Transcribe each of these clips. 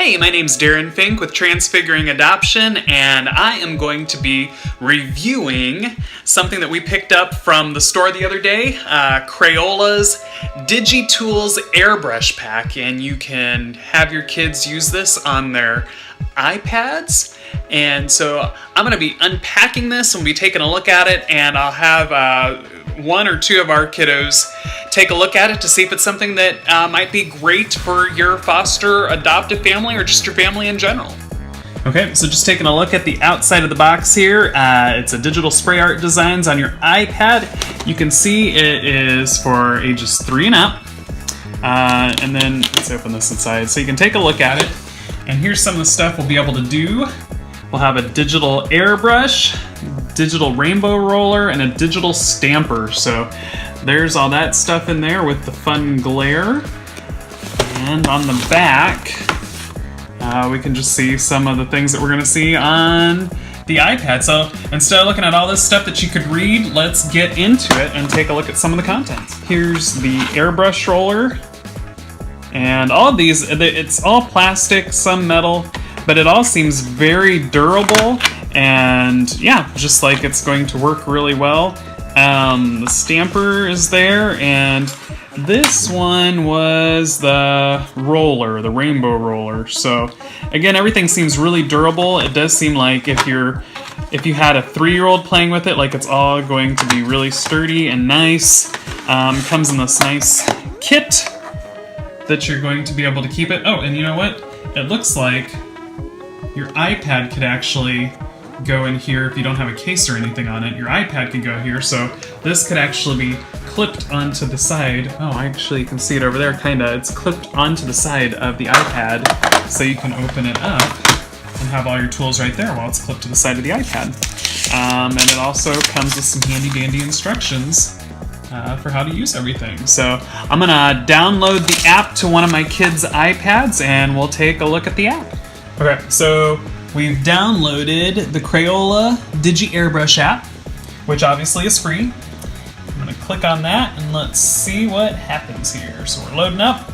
Hey, my name's Darren Fink with Transfiguring Adoption, and I am going to be reviewing something that we picked up from the store the other day, Crayola's DigiTools Airbrush Pack, and you can have your kids use this on their iPads. And so I'm going to be unpacking this and we'll be taking a look at it, and I'll have one or two of our kiddos take a look at it to see if it's something that might be great for your foster adoptive family or just your family in general. Okay, so just taking a look at the outside of the box here. It's a digital spray art designs on your iPad. You can see it is for ages 3 and up. And then let's open this inside so you can take a look at it. And here's some of the stuff we'll be able to do. We'll have a digital airbrush, digital rainbow roller, and a digital stamper. So there's all that stuff in there with the fun glare. And on the back, we can just see some of the things that we're going to see on the iPad. So instead of looking at all this stuff that you could read, let's get into it and take a look at some of the contents. Here's the airbrush roller. And all of these, it's all plastic, some metal, but it all seems very durable, and yeah, just like it's going to work really well. The stamper is there, and this one was the roller, the rainbow roller. So again, everything seems really durable. It does seem like if you had a 3-year-old playing with it, like it's all going to be really sturdy and nice. Comes in this nice kit that you're going to be able to keep it. Oh, and you know what? It looks like your iPad could actually go in here if you don't have a case or anything on it. Your iPad could go here, so this could actually be clipped onto the side. Oh, actually you can see it over there, kinda. It's clipped onto the side of the iPad, so you can open it up and have all your tools right there while it's clipped to the side of the iPad. And it also comes with some handy dandy instructions for how to use everything. So I'm gonna download the app to one of my kids' iPads and we'll take a look at the app. Okay, so we've downloaded the Crayola Airbrush app, which obviously is free. I'm gonna click on that and let's see what happens here. So we're loading up.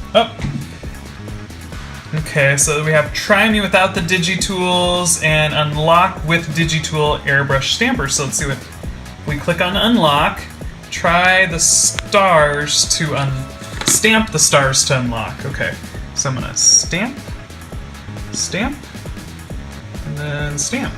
Okay, so we have Try Me Without the DigiTools and Unlock with DigiTool Airbrush Stamper. So let's see what, we click on Unlock. Try the stars to stamp the stars to unlock. Okay, so I'm gonna stamp, and then stamp.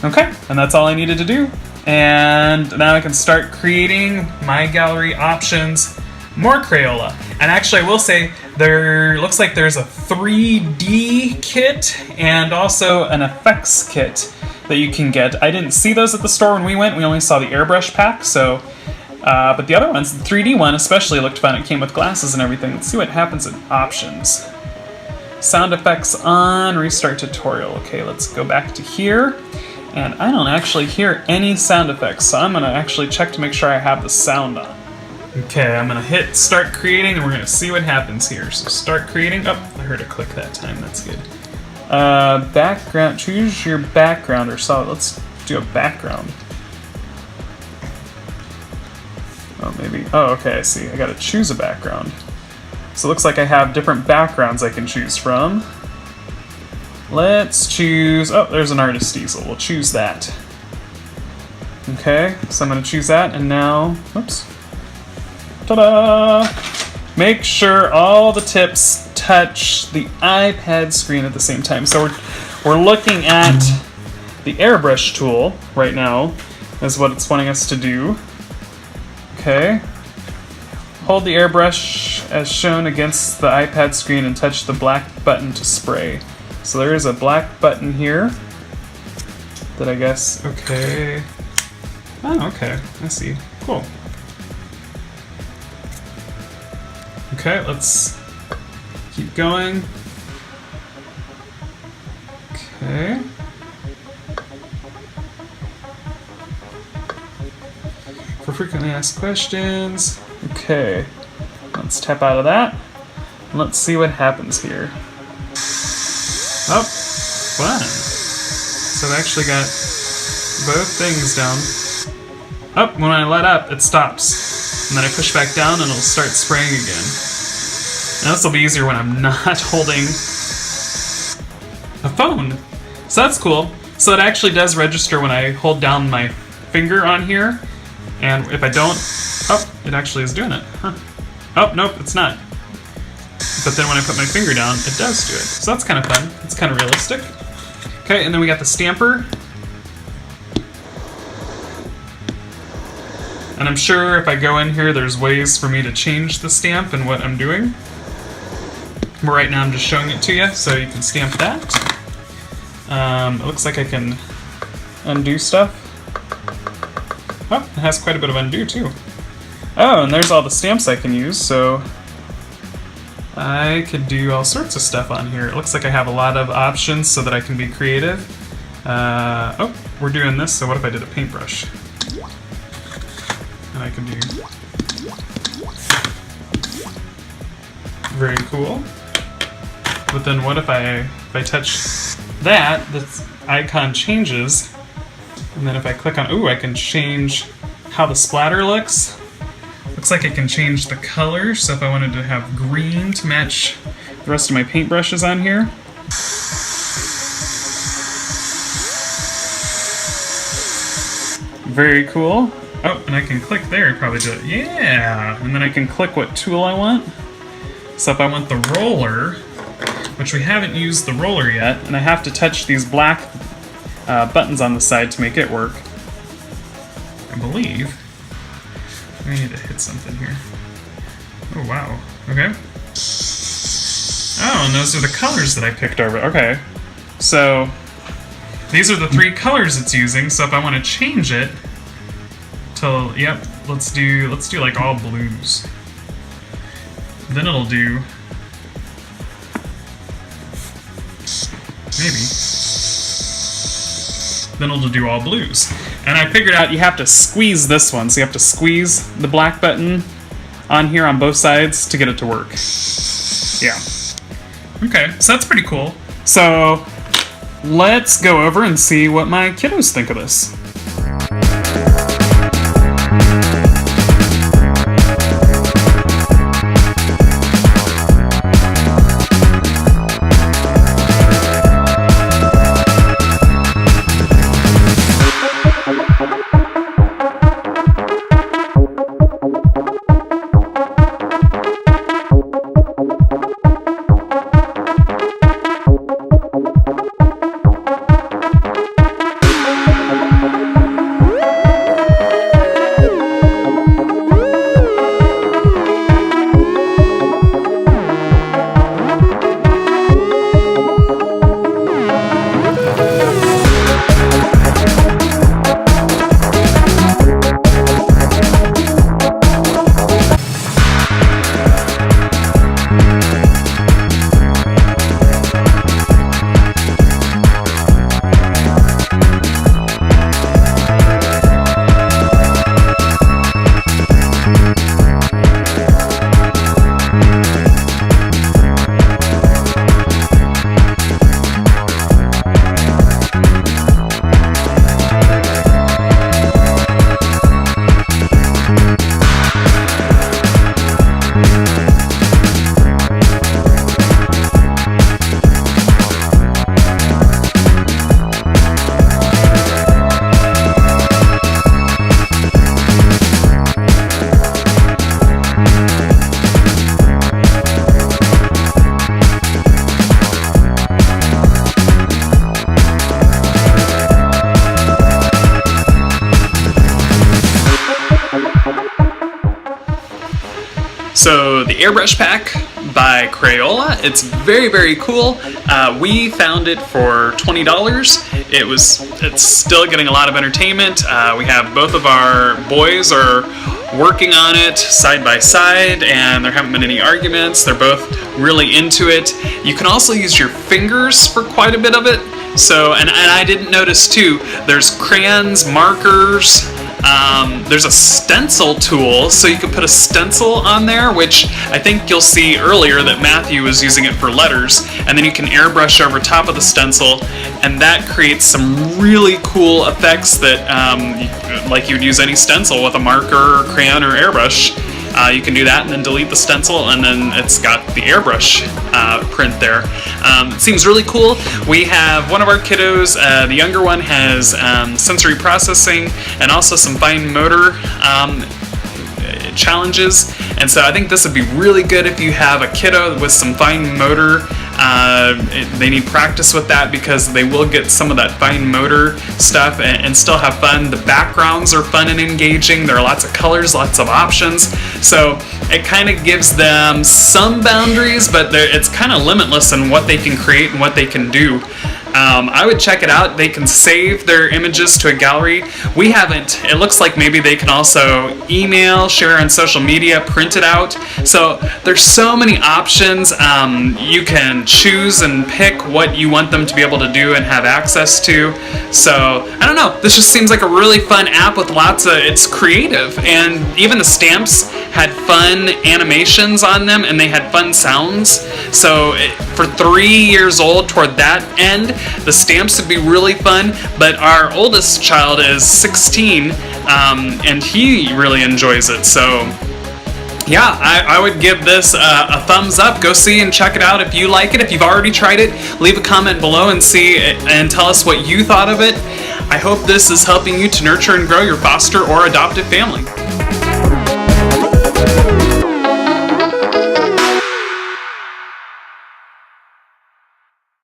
Okay, and that's all I needed to do. And now I can start creating my gallery options, more Crayola. And actually I will say, there looks like there's a 3D kit and also an effects kit that you can get. I didn't see those at the store when we went. We only saw the airbrush pack, so but the other ones, the 3D one especially, looked fun. It came with glasses and everything. Let's see what happens in options. Sound effects on, restart tutorial. Okay, let's go back to here. And I don't actually hear any sound effects, so I'm gonna actually check to make sure I have the sound on. Okay, I'm gonna hit start creating and we're gonna see what happens here. So start creating. Oh, I heard a click that time, that's good. Background, choose your background or solid. Let's do a background. Oh, maybe, oh, okay, I see. I gotta choose a background. So it looks like I have different backgrounds I can choose from. Let's choose, oh, there's an artist easel. We'll choose that. Okay, so I'm gonna choose that, and now, whoops. Ta-da! Make sure all the tips touch the iPad screen at the same time. So we're looking at the airbrush tool right now, is what it's wanting us to do. Okay. Hold the airbrush as shown against the iPad screen and touch the black button to spray. So there is a black button here that I guess, okay. Oh, okay, I see, cool. Okay, let's keep going. Okay. For frequently asked questions. Okay, let's tap out of that. And let's see what happens here. Oh, fun. So I've actually got both things down. Oh, when I let up, it stops. And then I push back down and it'll start spraying again. Now this will be easier when I'm not holding a phone. So that's cool. So it actually does register when I hold down my finger on here. And if I don't, oh, it actually is doing it. Huh. Oh, nope, it's not. But then when I put my finger down, it does do it. So that's kind of fun. It's kind of realistic. Okay, and then we got the stamper. And I'm sure if I go in here, there's ways for me to change the stamp and what I'm doing. But right now I'm just showing it to you, so you can stamp that. It looks like I can undo stuff. Oh, it has quite a bit of undo too. Oh, and there's all the stamps I can use, so I could do all sorts of stuff on here. It looks like I have a lot of options so that I can be creative. Oh, we're doing this, so what if I did a paintbrush? And I can do... Very cool. But then what if I touch that, this icon changes, and then if I click on, ooh, I can change how the splatter looks. Looks like I can change the color, so if I wanted to have green to match the rest of my paintbrushes on here. Very cool. Oh, and I can click there, probably do it. Yeah! And then I can click what tool I want. So if I want the roller, which we haven't used the roller yet, and I have to touch these black buttons on the side to make it work. I believe. I need to hit something here. Oh, wow. Okay. Oh, and those are the colors that I picked over. Okay. So, these are the 3 colors it's using, so if I want to change it to, yep, let's do like all blues. Then it'll do, maybe. Then it'll do all blues. And I figured out you have to squeeze this one. So you have to squeeze the black button on here on both sides to get it to work. Yeah. Okay, so that's pretty cool. So let's go over and see what my kiddos think of this. So the Airbrush Pack by Crayola, it's very, very cool. We found it for $20. It's still getting a lot of entertainment. We have both of our boys are working on it side by side, and there haven't been any arguments. They're both really into it. You can also use your fingers for quite a bit of it. So, and I didn't notice too, there's crayons, markers, there's a stencil tool, so you can put a stencil on there, which I think you'll see earlier that Matthew was using it for letters, and then you can airbrush over top of the stencil, and that creates some really cool effects that, like you would use any stencil with a marker, or crayon, or airbrush. You can do that and then delete the stencil, and then it's got the airbrush print there. It seems really cool. We have one of our kiddos, the younger one, has sensory processing and also some fine motor challenges, and so I think this would be really good if you have a kiddo with some fine motor. They need practice with that because they will get some of that fine motor stuff and still have fun. The backgrounds are fun and engaging. There are lots of colors, lots of options, so it kind of gives them some boundaries, but it's kind of limitless in what they can create and what they can do. I would check it out. They can save their images to a gallery. We haven't. It looks like maybe they can also email, share on social media, print it out. So there's so many options. You can choose and pick what you want them to be able to do and have access to. So I don't know. This just seems like a really fun app with lots of. It's creative, and even the stamps had fun animations on them, and they had fun sounds. So for 3 years old, toward that end, the stamps would be really fun. But our oldest child is 16, and he really enjoys it. So yeah, I would give this a thumbs up. Go see and check it out if you like it. If you've already tried it, leave a comment below and tell us what you thought of it. I hope this is helping you to nurture and grow your foster or adoptive family.